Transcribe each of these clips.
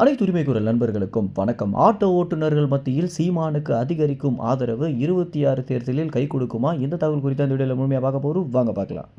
அனைத்து உரிமை குரல் நண்பர்களுக்கும் வணக்கம். ஆட்டோ ஓட்டுநர்கள் மத்தியில் சீமானுக்கு அதிகரிக்கும் ஆதரவு 26 தேர்தலில் கை கொடுக்குமா? இந்த தகவல் குறித்து அந்த வீடியோவில் முழுமையாக பார்க்க போகிறோம். வாங்க பார்க்கலாம்.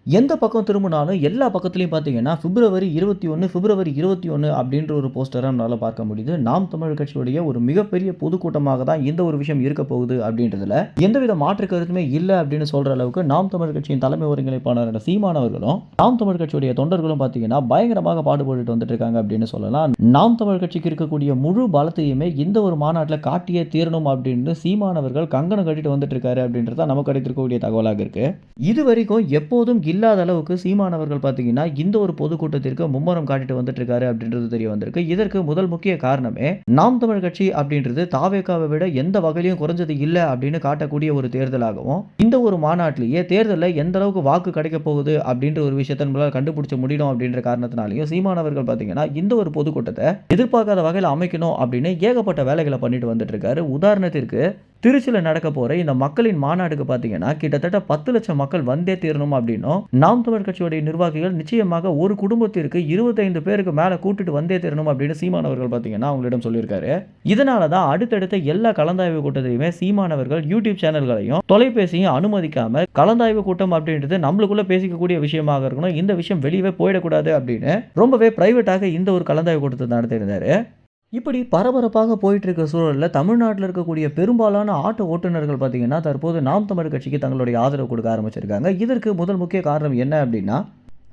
எந்த பக்கம் திரும்பினாலும் எல்லா பக்கத்துலையும் பார்த்தீங்கன்னா பிப்ரவரி 21 அப்படின்ற ஒரு போஸ்டரை நம்மளால் பார்க்க முடியுது. நாம் தமிழர் கட்சியுடைய ஒரு மிகப்பெரிய பொதுக்கூட்டமாக தான் இந்த ஒரு விஷயம் இருக்க போகுது அப்படின்றதுல எந்தவித மாற்று கருத்துமே இல்லை அப்படின்னு சொல்ற அளவுக்கு நாம் தமிழர் கட்சியின் தலைமை ஒருங்கிணைப்பாளரான சீமான் அவர்களும் நாம் தமிழர் கட்சியுடைய தொண்டர்களும் பார்த்தீங்கன்னா பயங்கரமாக பாடுபட்டு வந்துட்டு இருக்காங்க அப்படின்னு சொல்லலாம். நாம் தமிழர் கட்சிக்கு இருக்கக்கூடிய முழு பலத்தையுமே இந்த ஒரு மாநாட்டில் காட்டியே தீரணும் அப்படின்னு சீமான் அவர்கள் கங்கணம் கட்டிட்டு வந்துட்டு இருக்காரு அப்படின்றத நமக்கு கிடைத்திருக்கக்கூடிய தகவலாக இருக்கு. இது வரைக்கும் எப்போதும் இல்லாத அளவுக்கு சீமான் அவர்கள் பார்த்தீங்கன்னா இந்த ஒரு பொதுக்கூட்டத்திற்கு மும்முரம் காட்டிட்டு வந்துட்டு இருக்காரு அப்படின்றது தெரிய வந்திருக்கு. இதற்கு முதல் முக்கிய காரணமே நாம் தமிழ் கட்சி அப்படின்றது தாவேகாவை விட எந்த வகையிலும் குறைஞ்சது இல்லை அப்படின்னு காட்டக்கூடிய ஒரு தேர்தலாகவும் இந்த ஒரு மாநாட்டிலேயே தேர்தலில் எந்த அளவுக்கு வாக்கு கிடைக்க போகுது அப்படின்ற ஒரு விஷயத்தை நம்மளால் கண்டுபிடிச்ச முடியும் அப்படின்ற காரணத்தினாலையும் சீமான் அவர்கள் பார்த்தீங்கன்னா இந்த ஒரு பொதுக்கூட்டத்தை எதிர்பார்க்காத வகையில் அமைக்கணும் அப்படின்னு ஏகப்பட்ட வேலைகளை பண்ணிட்டு வந்துட்டு இருக்காரு. உதாரணத்திற்கு திருச்சியில் நடக்க போற இந்த மக்களின் மாநாடுக்கு பார்த்தீங்கன்னா கிட்டத்தட்ட 10 லட்சம் மக்கள் வந்தே தீரணும் அப்படின்னும் நாம் தமிழர் கட்சியுடைய நிர்வாகிகள் நிச்சயமாக ஒரு குடும்பத்திற்கு 25 பேருக்கு மேல கூட்டிட்டு வந்தே தீரணும் அப்படின்னு சீமான் அவர்கள் பார்த்தீங்கன்னா அவங்களிடம் சொல்லியிருக்காரு. இதனால தான் அடுத்தடுத்த எல்லா கலந்தாய்வு கூட்டத்திலையுமே சீமான் அவர்கள் யூடியூப் சேனல்களையும் தொலைபேசியும் அனுமதிக்காம கலந்தாய்வு கூட்டம் அப்படின்றது நம்மளுக்குள்ள பேசிக்கக்கூடிய விஷயமாக இருக்கணும், இந்த விஷயம் வெளியே போயிடக்கூடாது அப்படின்னு ரொம்பவே பிரைவேட்டாக இந்த ஒரு கலந்தாய்வு கூட்டத்தை நடத்தியிருந்தாரு. இப்படி பரபரப்பாக போயிட்டு இருக்க சூழலில் தமிழ்நாட்டில் இருக்கக்கூடிய பெரும்பாலான ஆட்டோ ஓட்டுநர்கள் பார்த்தீங்கன்னா தற்போது நாம் தமிழர் கட்சிக்கு தங்களுடைய ஆதரவு கொடுக்க ஆரம்பிச்சிருக்காங்க. இதற்கு முதல் முக்கிய காரணம் என்ன அப்படின்னா,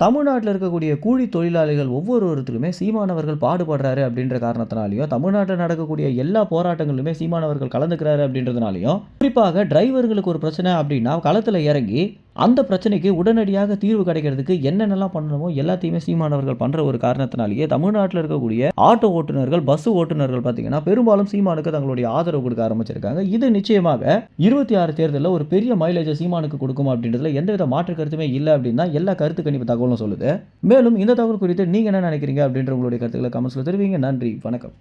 தமிழ்நாட்டில் இருக்கக்கூடிய கூலி தொழிலாளிகள் ஒவ்வொருத்தருமே சீமானவர்கள் பாடுபடுறாரு அப்படின்ற காரணத்தினாலையும் தமிழ்நாட்டில் நடக்கக்கூடிய எல்லா போராட்டங்களிலுமே சீமானவர்கள் கலந்துக்கிறாரு அப்படின்றதுனாலையும் குறிப்பாக டிரைவர்களுக்கு ஒரு பிரச்சனை அப்படின்னா களத்தில் இறங்கி அந்த பிரச்சனைக்கு உடனடியாக தீர்வு கிடைக்கிறதுக்கு என்னென்னலாம் பண்ணணுமோ எல்லாத்தையுமே சீமானவர்கள் பண்ணுற ஒரு காரணத்தினாலேயே தமிழ்நாட்டில் இருக்கக்கூடிய ஆட்டோ ஓட்டுநர்கள் பஸ் ஓட்டுநர்கள் பார்த்தீங்கன்னா பெரும்பாலும் சீமானுக்கு தங்களுடைய ஆதரவு கொடுக்க ஆரம்பிச்சிருக்காங்க. இது நிச்சயமாக 26 தேர்தலில் ஒரு பெரிய மைலேஜை சீமானுக்கு கொடுக்கும் அப்படின்றதுல எந்தவித மாற்று கருத்துமே இல்லை அப்படின்னு தான் எல்லா கருத்து கணிப்பு தகவலும் சொல்லுது. மேலும் இந்த தகவல் குறித்து நீங்கள் என்ன நினைக்கிறீங்க அப்படின்ற உங்களுடைய கருத்துக்களை கமெண்ட்ஸில் தெரிவிங்க. நன்றி, வணக்கம்.